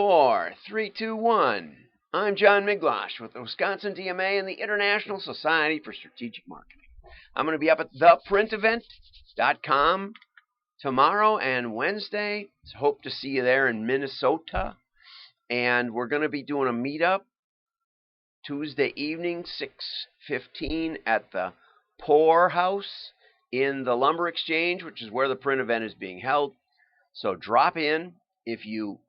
Four, three, two, one. I'm John Miglosh with the Wisconsin DMA and the International Society for Strategic Marketing. I'm going to be up at theprintevent.com tomorrow and Wednesday. Hope to see you there in Minnesota. And we're going to be doing a meetup Tuesday evening, 6:15 at the Pour House in the Lumber Exchange, which is where the print event is being held. So drop in if you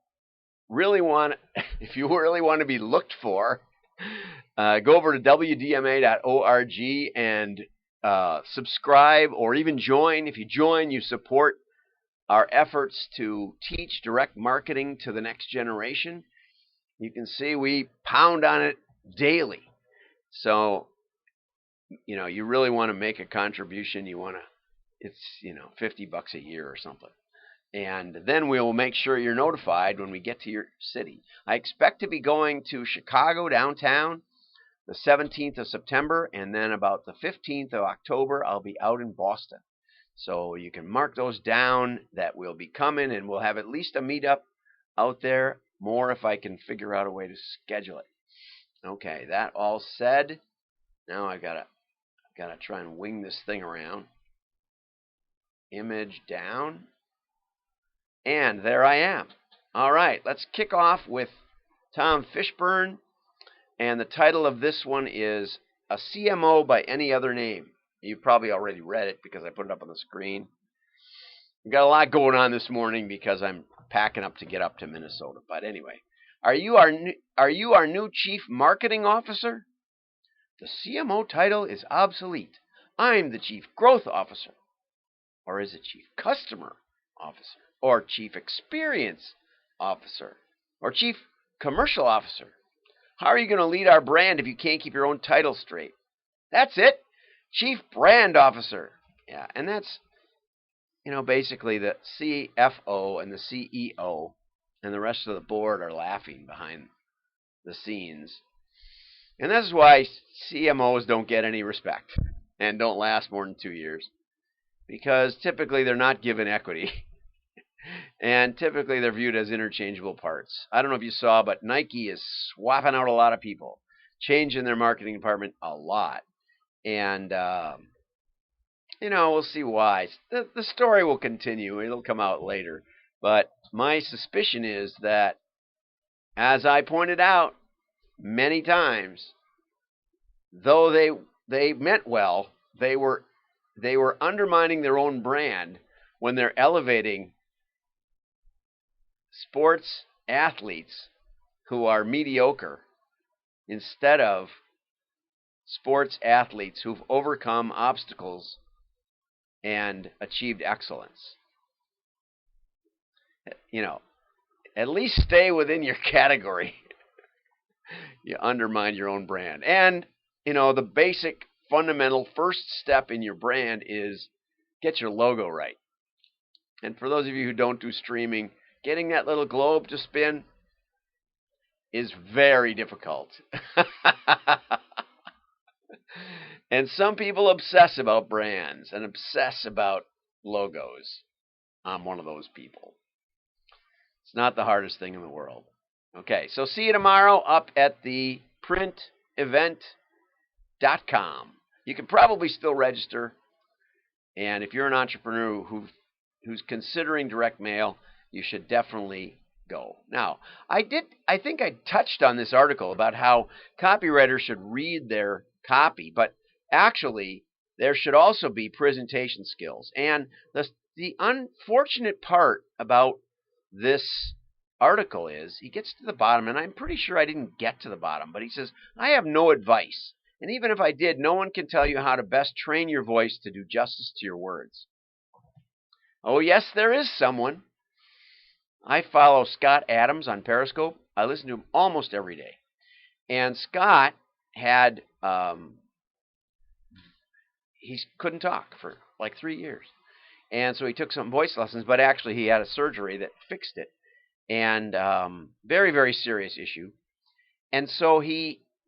really want to be looked for. Go over to wdma.org and subscribe, or even join. If you join, you support our efforts to teach direct marketing to the next generation. You can see we pound on it daily. So, you really want to make a contribution. It's $50 a year or something. And then we'll make sure you're notified when we get to your city. I expect to be going to Chicago downtown the 17th of September, and then about the 15th of October, I'll be out in Boston. So you can mark those down that we'll be coming, and we'll have at least a meetup out there. More if I can figure out a way to schedule it. Okay, that all said, now I gotta try and wing this thing around. Image down. And there I am. All right, let's kick off with Tom Fishburne. And the title of this one is A CMO by Any Other Name. You've probably already read it because I put it up on the screen. We've got a lot going on this morning because I'm packing up to get up to Minnesota. But anyway, are you our new Chief Marketing Officer? The CMO title is obsolete. I'm the Chief Growth Officer. Or is it Chief Customer Officer? Or Chief Experience Officer, or Chief Commercial Officer? How are you going to lead our brand if you can't keep your own title straight? That's it, Chief Brand Officer. Yeah, and that's, basically the CFO and the CEO and the rest of the board are laughing behind the scenes. And this is why CMOs don't get any respect and don't last more than 2 years, because typically they're not given equity. And typically they're viewed as interchangeable parts. I don't know if you saw, but Nike is swapping out a lot of people, changing their marketing department a lot. And, we'll see why. The story will continue. It'll come out later. But my suspicion is that, as I pointed out many times, though they meant well, they were undermining their own brand when they're elevating sports athletes who are mediocre instead of sports athletes who've overcome obstacles and achieved excellence. At least stay within your category. You undermine your own brand. And, the basic fundamental first step in your brand is get your logo right. And for those of you who don't do streaming, getting that little globe to spin is very difficult. And some people obsess about brands and obsess about logos. I'm one of those people. It's not the hardest thing in the world. Okay, so see you tomorrow up at the printevent.com. You can probably still register. And if you're an entrepreneur who's considering direct mail, you should definitely go. Now, I think I touched on this article about how copywriters should read their copy, but actually there should also be presentation skills. And the unfortunate part about this article is he gets to the bottom, and I'm pretty sure I didn't get to the bottom, but he says, I have no advice. And even if I did, no one can tell you how to best train your voice to do justice to your words. Oh, yes, there is someone. I follow Scott Adams on Periscope. I listen to him almost every day. And Scott had, he couldn't talk for like 3 years. And so he took some voice lessons, but actually he had a surgery that fixed it. And very, very serious issue. And so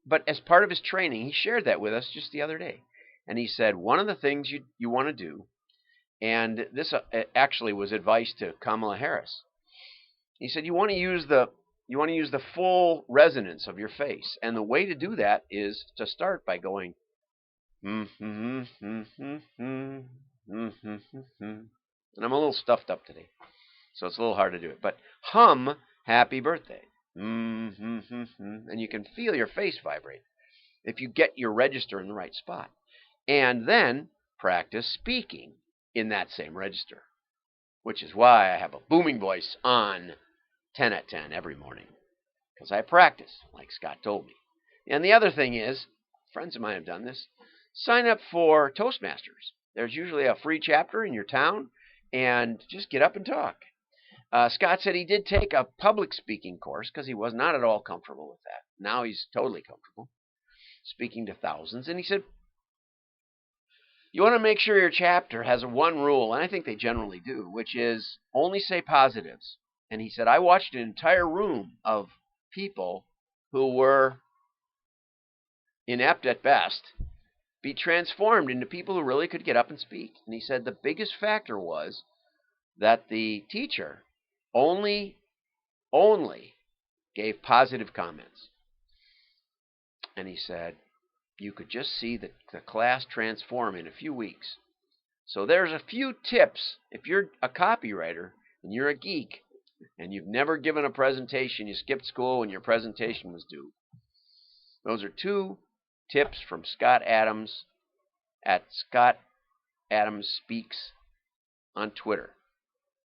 but as part of his training, he shared that with us just the other day. And he said, one of the things you want to do, and this actually was advice to Kamala Harris. He said, you want to use the You want to use the full resonance of your face. And the way to do that is to start by going, and I'm a little stuffed up today, so it's a little hard to do it. But hum happy birthday. And you can feel your face vibrate if you get your register in the right spot. And then practice speaking in that same register, which is why I have a booming voice on 10 at 10 every morning, because I practice, like Scott told me. And the other thing is, friends of mine have done this, sign up for Toastmasters. There's usually a free chapter in your town, and just get up and talk. Scott said he did take a public speaking course because he was not at all comfortable with that. Now he's totally comfortable speaking to thousands. And he said, you want to make sure your chapter has one rule, and I think they generally do, which is only say positives. And he said, I watched an entire room of people who were inept at best be transformed into people who really could get up and speak. And he said the biggest factor was that the teacher only gave positive comments. And he said you could just see the class transform in a few weeks. So there's a few tips. If you're a copywriter and you're a geek and you've never given a presentation, you skipped school when your presentation was due. Those are 2 tips from Scott Adams at Scott Adams Speaks on Twitter.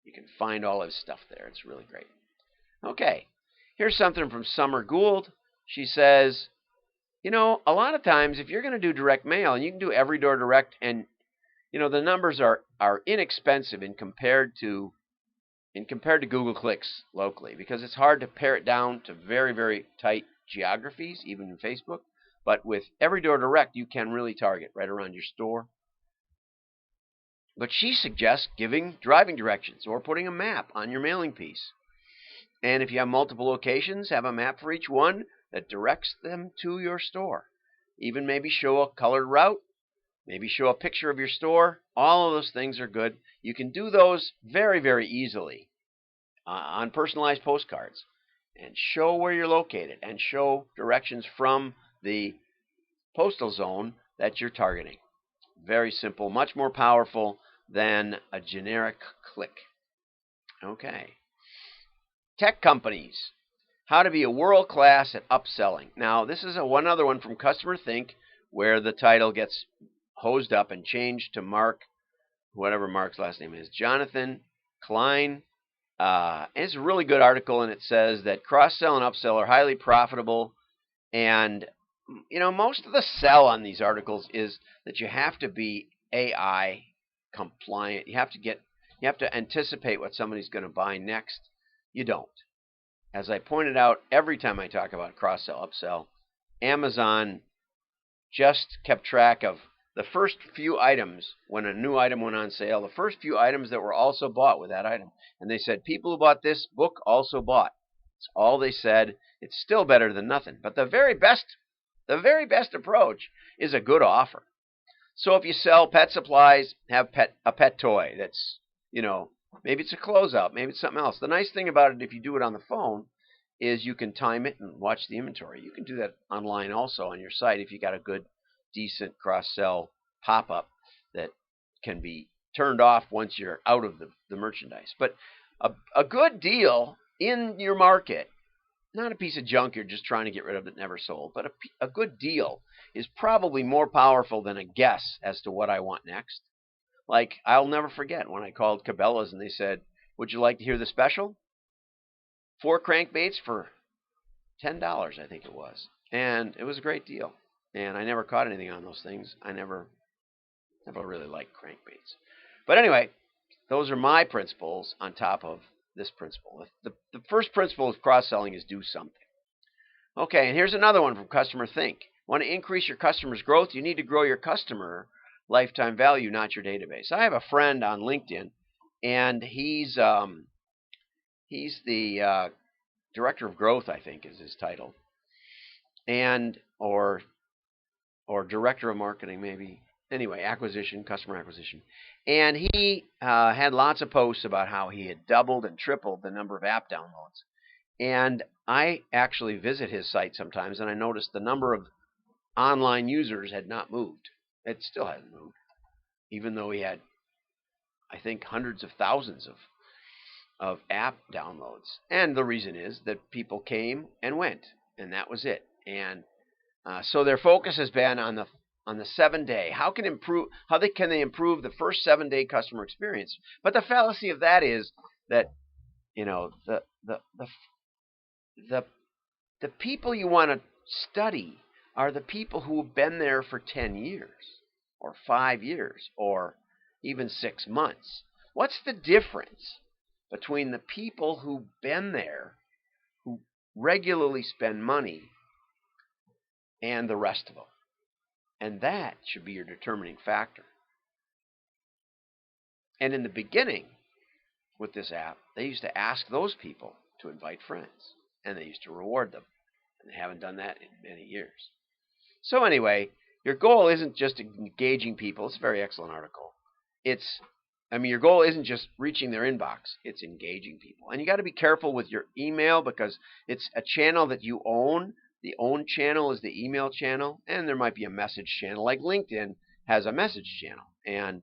You can find all his stuff there. It's really great. Okay, here's something from Summer Gould. She says, you know, a lot of times if you're going to do direct mail, and you can do every door direct, and you know the numbers are inexpensive in compared to Google Clicks locally, because it's hard to pare it down to very, very tight geographies, even in Facebook. But with every door direct, you can really target right around your store. But she suggests giving driving directions or putting a map on your mailing piece. And if you have multiple locations, have a map for each one that directs them to your store. Even maybe show a colored route, maybe show a picture of your store. All of those things are good. You can do those very, very easily on personalized postcards, and show where you're located and show directions from the postal zone that you're targeting. Very simple, much more powerful than a generic click. Okay. Tech companies. How to be a world class at upselling. Now, this is one other one from Customer Think, where the title gets hosed up and changed to Mark, whatever Mark's last name is, Jonathan Klein. It's a really good article, and it says that cross-sell and upsell are highly profitable. And, you know, most of the sell on these articles is that you have to be AI compliant. You have to anticipate what somebody's going to buy next. You don't. As I pointed out every time I talk about cross-sell, upsell, Amazon just kept track of the first few items when a new item went on sale, the first few items that were also bought with that item. And they said, people who bought this book also bought. That's all they said. It's still better than nothing. But the very best approach is a good offer. So if you sell pet supplies, have a pet toy that's, you know, maybe it's a closeout, maybe it's something else. The nice thing about it, if you do it on the phone, is you can time it and watch the inventory. You can do that online also on your site if you got a good, decent cross-sell pop-up that can be turned off once you're out of the merchandise. But a good deal in your market, not a piece of junk you're just trying to get rid of that never sold, but a good deal is probably more powerful than a guess as to what I want next. Like, I'll never forget when I called Cabela's and they said, would you like to hear the special? 4 crankbaits for $10, I think it was. And it was a great deal. And I never caught anything on those things. I never really liked crankbaits. But anyway, those are my principles on top of this principle. The first principle of cross-selling is do something. Okay, and here's another one from Customer Think. Want to increase your customers' growth? You need to grow your customer lifetime value, not your database. I have a friend on LinkedIn, and he's the director of growth, I think, is his title, and or director of marketing, maybe. Anyway, customer acquisition. And he had lots of posts about how he had doubled and tripled the number of app downloads. And I actually visit his site sometimes, and I noticed the number of online users had not moved. It still hasn't moved, even though he had, I think, hundreds of thousands of app downloads. And the reason is that people came and went, and that was it. And so their focus has been on the 7 day. Can they improve the first 7 day customer experience? But the fallacy of that is that the the people you want to study are the people who have been there for 10 years or 5 years or even 6 months. What's the difference between the people who've been there, who regularly spend money, and the rest of them? And that should be your determining factor. And in the beginning with this app, they used to ask those people to invite friends, and they used to reward them. And they haven't done that in many years. So anyway, your goal isn't just engaging people. It's a very excellent article. Your goal isn't just reaching their inbox. It's engaging people. And you got to be careful with your email because it's a channel that you own. The owned channel is the email channel, and there might be a message channel. Like LinkedIn has a message channel, and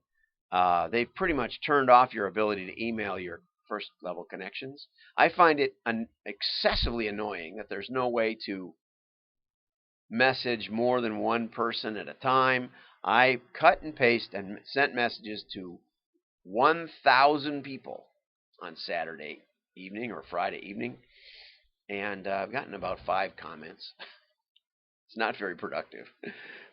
they've pretty much turned off your ability to email your first level connections. I find it excessively annoying that there's no way to message more than one person at a time. I cut and paste and sent messages to 1,000 people on Saturday evening or Friday evening, and I've gotten about 5 comments. It's not very productive,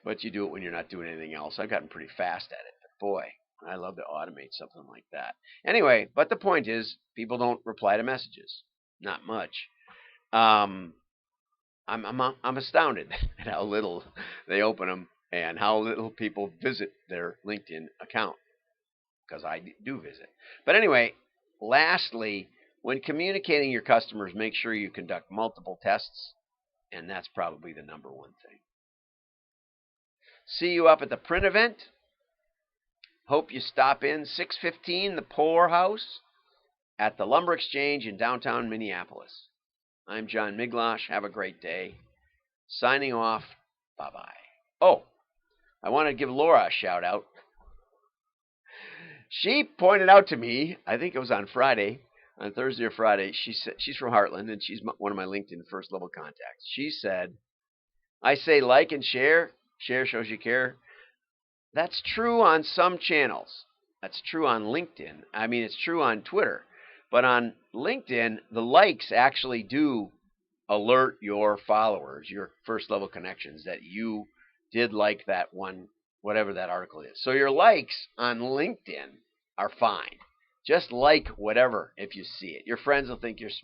but you do it when you're not doing anything else. I've gotten pretty fast at it, but boy, I love to automate something like that. Anyway, but the point is, people don't reply to messages. Not much. I'm astounded at how little they open them and how little people visit their LinkedIn account, because I do visit. But anyway, lastly, when communicating your customers, make sure you conduct multiple tests, and that's probably the number one thing. See you up at the print event. Hope you stop in 615 the Poorhouse at the Lumber Exchange in downtown Minneapolis. I'm John Miglosh. Have a great day. Signing off. Bye-bye. Oh, I want to give Laura a shout out. She pointed out to me, I think it was on Thursday or Friday, she's from Heartland, and she's one of my LinkedIn first level contacts. She said, I say like and share. Share shows you care. That's true on some channels. That's true on LinkedIn. It's true on Twitter. But on LinkedIn, the likes actually do alert your followers, your first level connections, that you did like that one, whatever that article is. So your likes on LinkedIn are fine. Just like whatever if you see it. Your friends will think you're smart.